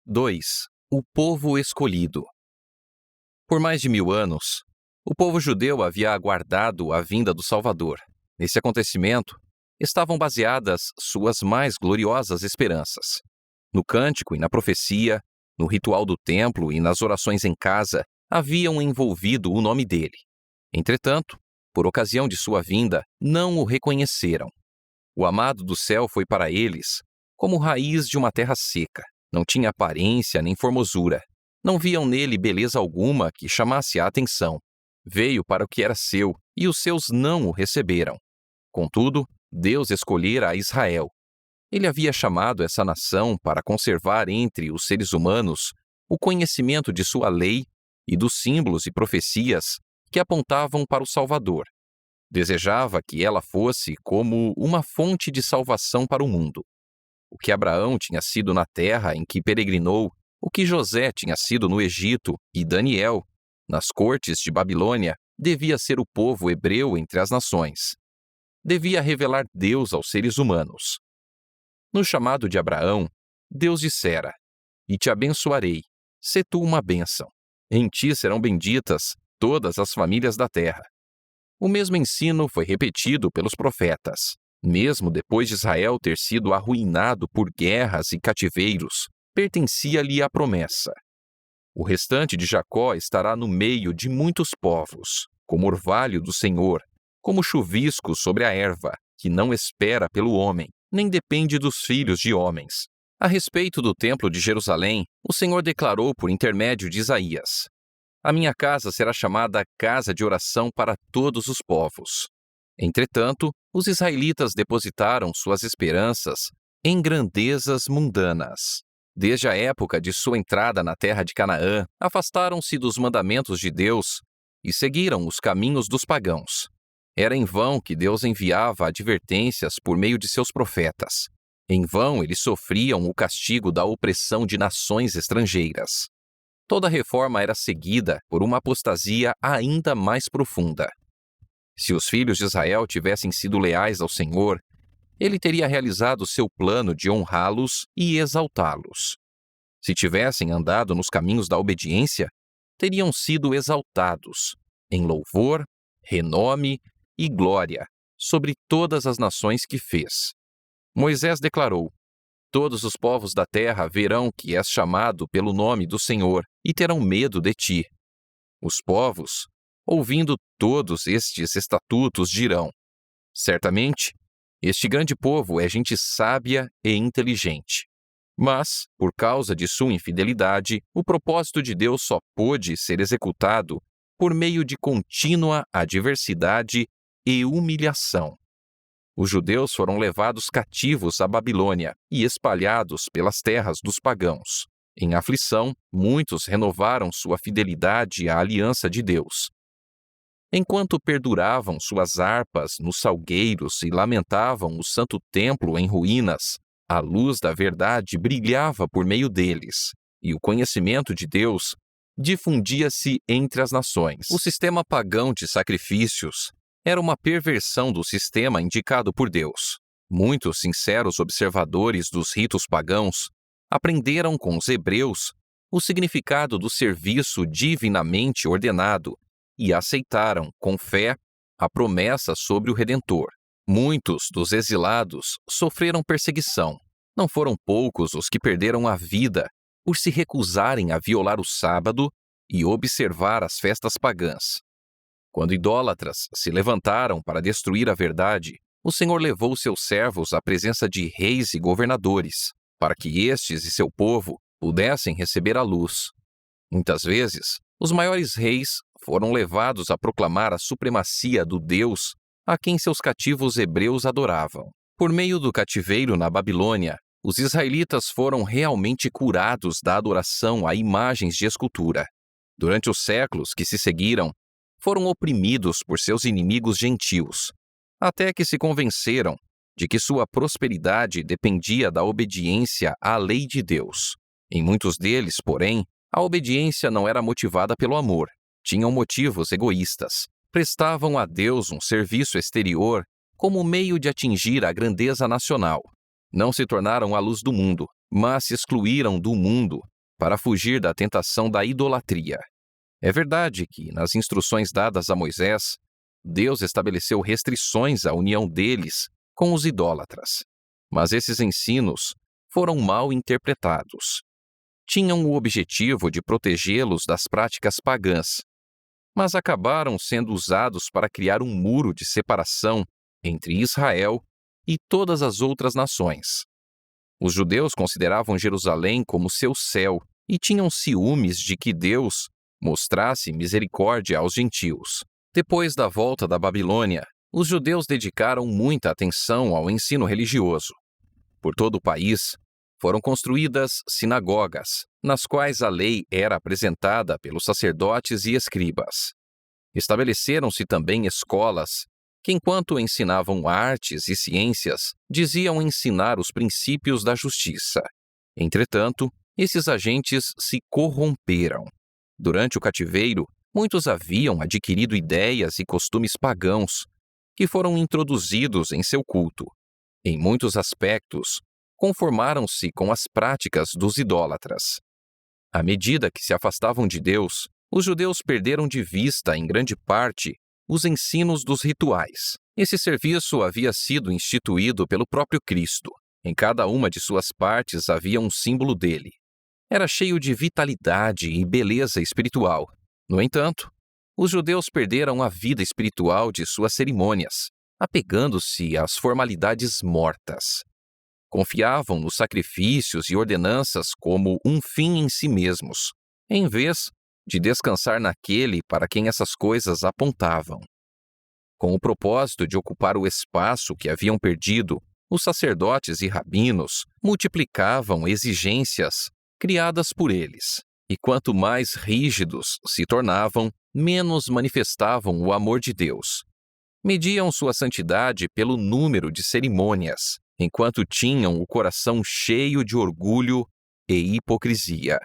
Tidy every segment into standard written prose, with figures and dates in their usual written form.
2. O povo escolhido. Por mais de 1000 anos, o povo judeu havia aguardado a vinda do Salvador. Nesse acontecimento, estavam baseadas suas mais gloriosas esperanças. No cântico e na profecia, no ritual do templo e nas orações em casa, haviam envolvido o nome dele. Entretanto, por ocasião de sua vinda, não o reconheceram. O amado do céu foi para eles como raiz de uma terra seca. Não tinha aparência nem formosura. Não viam nele beleza alguma que chamasse a atenção. Veio para o que era seu, e os seus não o receberam. Contudo, Deus escolhera a Israel. Ele havia chamado essa nação para conservar entre os seres humanos o conhecimento de sua lei e dos símbolos e profecias que apontavam para o Salvador. Desejava que ela fosse como uma fonte de salvação para o mundo. O que Abraão tinha sido na terra em que peregrinou, o que José tinha sido no Egito e Daniel, nas cortes de Babilônia, devia ser o povo hebreu entre as nações. Devia revelar Deus aos seres humanos. No chamado de Abraão, Deus dissera: "E te abençoarei, sê tu uma bênção. Em ti serão benditas todas as famílias da terra." O mesmo ensino foi repetido pelos profetas. Mesmo depois de Israel ter sido arruinado por guerras e cativeiros, pertencia-lhe a promessa. O restante de Jacó estará no meio de muitos povos, como orvalho do Senhor, como chuvisco sobre a erva, que não espera pelo homem, nem depende dos filhos de homens. A respeito do templo de Jerusalém, o Senhor declarou por intermédio de Isaías: "A minha casa será chamada casa de oração para todos os povos." Entretanto, os israelitas depositaram suas esperanças em grandezas mundanas. Desde a época de sua entrada na terra de Canaã, afastaram-se dos mandamentos de Deus e seguiram os caminhos dos pagãos. Era em vão que Deus enviava advertências por meio de seus profetas. Em vão eles sofriam o castigo da opressão de nações estrangeiras. Toda reforma era seguida por uma apostasia ainda mais profunda. Se os filhos de Israel tivessem sido leais ao Senhor, ele teria realizado seu plano de honrá-los e exaltá-los. Se tivessem andado nos caminhos da obediência, teriam sido exaltados em louvor, renome e glória sobre todas as nações que fez. Moisés declarou: "Todos os povos da terra verão que és chamado pelo nome do Senhor e terão medo de ti." Os povos, ouvindo todos estes estatutos, dirão: "Certamente, este grande povo é gente sábia e inteligente." Mas, por causa de sua infidelidade, o propósito de Deus só pôde ser executado por meio de contínua adversidade e humilhação. Os judeus foram levados cativos à Babilônia e espalhados pelas terras dos pagãos. Em aflição, muitos renovaram sua fidelidade à aliança de Deus. Enquanto perduravam suas harpas nos salgueiros e lamentavam o santo templo em ruínas, a luz da verdade brilhava por meio deles, e o conhecimento de Deus difundia-se entre as nações. O sistema pagão de sacrifícios era uma perversão do sistema indicado por Deus. Muitos sinceros observadores dos ritos pagãos aprenderam com os hebreus o significado do serviço divinamente ordenado e aceitaram, com fé, a promessa sobre o Redentor. Muitos dos exilados sofreram perseguição. Não foram poucos os que perderam a vida por se recusarem a violar o sábado e observar as festas pagãs. Quando idólatras se levantaram para destruir a verdade, o Senhor levou seus servos à presença de reis e governadores, para que estes e seu povo pudessem receber a luz. Muitas vezes, os maiores reis foram levados a proclamar a supremacia do Deus a quem seus cativos hebreus adoravam. Por meio do cativeiro na Babilônia, os israelitas foram realmente curados da adoração a imagens de escultura. Durante os séculos que se seguiram, foram oprimidos por seus inimigos gentios, até que se convenceram de que sua prosperidade dependia da obediência à lei de Deus. Em muitos deles, porém, a obediência não era motivada pelo amor. Tinham motivos egoístas. Prestavam a Deus um serviço exterior como meio de atingir a grandeza nacional. Não se tornaram a luz do mundo, mas se excluíram do mundo para fugir da tentação da idolatria. É verdade que, nas instruções dadas a Moisés, Deus estabeleceu restrições à união deles com os idólatras. Mas esses ensinos foram mal interpretados. Tinham o objetivo de protegê-los das práticas pagãs, mas acabaram sendo usados para criar um muro de separação entre Israel e todas as outras nações. Os judeus consideravam Jerusalém como seu céu e tinham ciúmes de que Deus mostrasse misericórdia aos gentios. Depois da volta da Babilônia, os judeus dedicaram muita atenção ao ensino religioso. Por todo o país, foram construídas sinagogas, nas quais a lei era apresentada pelos sacerdotes e escribas. Estabeleceram-se também escolas que, enquanto ensinavam artes e ciências, diziam ensinar os princípios da justiça. Entretanto, esses agentes se corromperam. Durante o cativeiro, muitos haviam adquirido ideias e costumes pagãos que foram introduzidos em seu culto. Em muitos aspectos, conformaram-se com as práticas dos idólatras. À medida que se afastavam de Deus, os judeus perderam de vista, em grande parte, os ensinos dos rituais. Esse serviço havia sido instituído pelo próprio Cristo. Em cada uma de suas partes havia um símbolo dele. Era cheio de vitalidade e beleza espiritual. No entanto, os judeus perderam a vida espiritual de suas cerimônias, apegando-se às formalidades mortas. Confiavam nos sacrifícios e ordenanças como um fim em si mesmos, em vez de descansar naquele para quem essas coisas apontavam. Com o propósito de ocupar o espaço que haviam perdido, os sacerdotes e rabinos multiplicavam exigências criadas por eles, e quanto mais rígidos se tornavam, menos manifestavam o amor de Deus. Mediam sua santidade pelo número de cerimônias, enquanto tinham o coração cheio de orgulho e hipocrisia.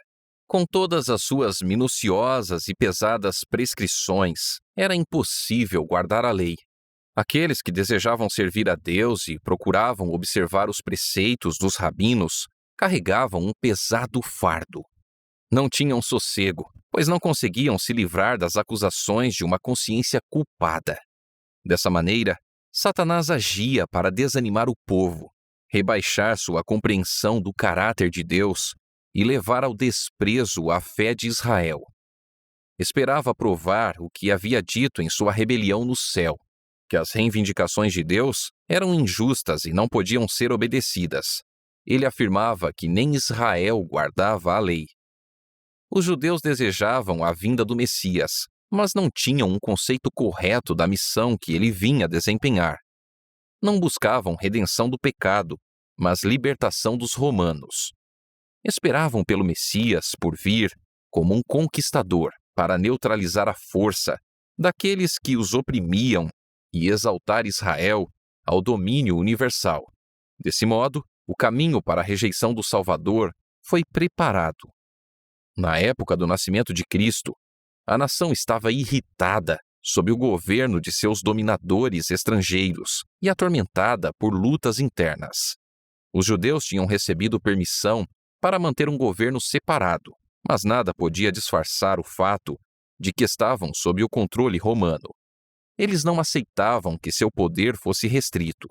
Com todas as suas minuciosas e pesadas prescrições, era impossível guardar a lei. Aqueles que desejavam servir a Deus e procuravam observar os preceitos dos rabinos carregavam um pesado fardo. Não tinham sossego, pois não conseguiam se livrar das acusações de uma consciência culpada. Dessa maneira, Satanás agia para desanimar o povo, rebaixar sua compreensão do caráter de Deus e levar ao desprezo a fé de Israel. Esperava provar o que havia dito em sua rebelião no céu, que as reivindicações de Deus eram injustas e não podiam ser obedecidas. Ele afirmava que nem Israel guardava a lei. Os judeus desejavam a vinda do Messias, mas não tinham um conceito correto da missão que ele vinha desempenhar. Não buscavam redenção do pecado, mas libertação dos romanos. Esperavam pelo Messias por vir como um conquistador para neutralizar a força daqueles que os oprimiam e exaltar Israel ao domínio universal. Desse modo, o caminho para a rejeição do Salvador foi preparado. Na época do nascimento de Cristo, a nação estava irritada sob o governo de seus dominadores estrangeiros e atormentada por lutas internas. Os judeus tinham recebido permissão para manter um governo separado, mas nada podia disfarçar o fato de que estavam sob o controle romano. Eles não aceitavam que seu poder fosse restrito.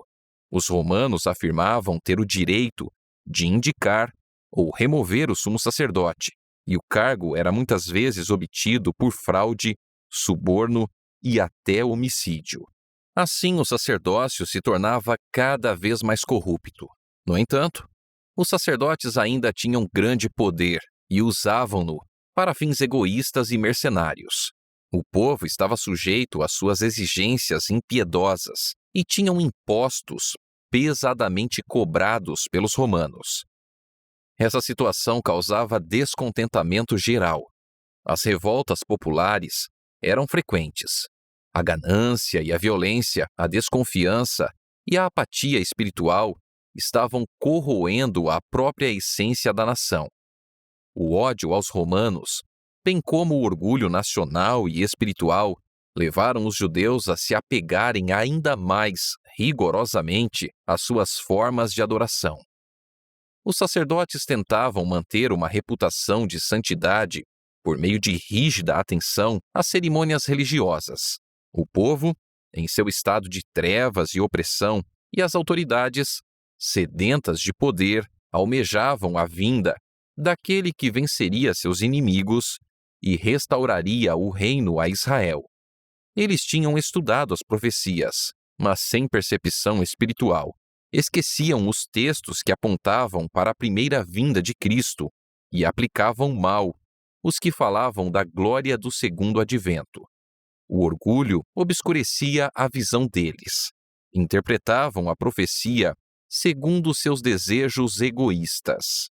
Os romanos afirmavam ter o direito de indicar ou remover o sumo sacerdote, e o cargo era muitas vezes obtido por fraude, suborno e até homicídio. Assim, o sacerdócio se tornava cada vez mais corrupto. No entanto, os sacerdotes ainda tinham grande poder e usavam-no para fins egoístas e mercenários. O povo estava sujeito às suas exigências impiedosas e tinham impostos pesadamente cobrados pelos romanos. Essa situação causava descontentamento geral. As revoltas populares eram frequentes. A ganância e a violência, a desconfiança e a apatia espiritual estavam corroendo a própria essência da nação. O ódio aos romanos, bem como o orgulho nacional e espiritual, levaram os judeus a se apegarem ainda mais rigorosamente às suas formas de adoração. Os sacerdotes tentavam manter uma reputação de santidade por meio de rígida atenção às cerimônias religiosas. O povo, em seu estado de trevas e opressão, e as autoridades, sedentas de poder, almejavam a vinda daquele que venceria seus inimigos e restauraria o reino a Israel. Eles tinham estudado as profecias, mas sem percepção espiritual. Esqueciam os textos que apontavam para a primeira vinda de Cristo e aplicavam mal os que falavam da glória do segundo advento. O orgulho obscurecia a visão deles. Interpretavam a profecia segundo seus desejos egoístas.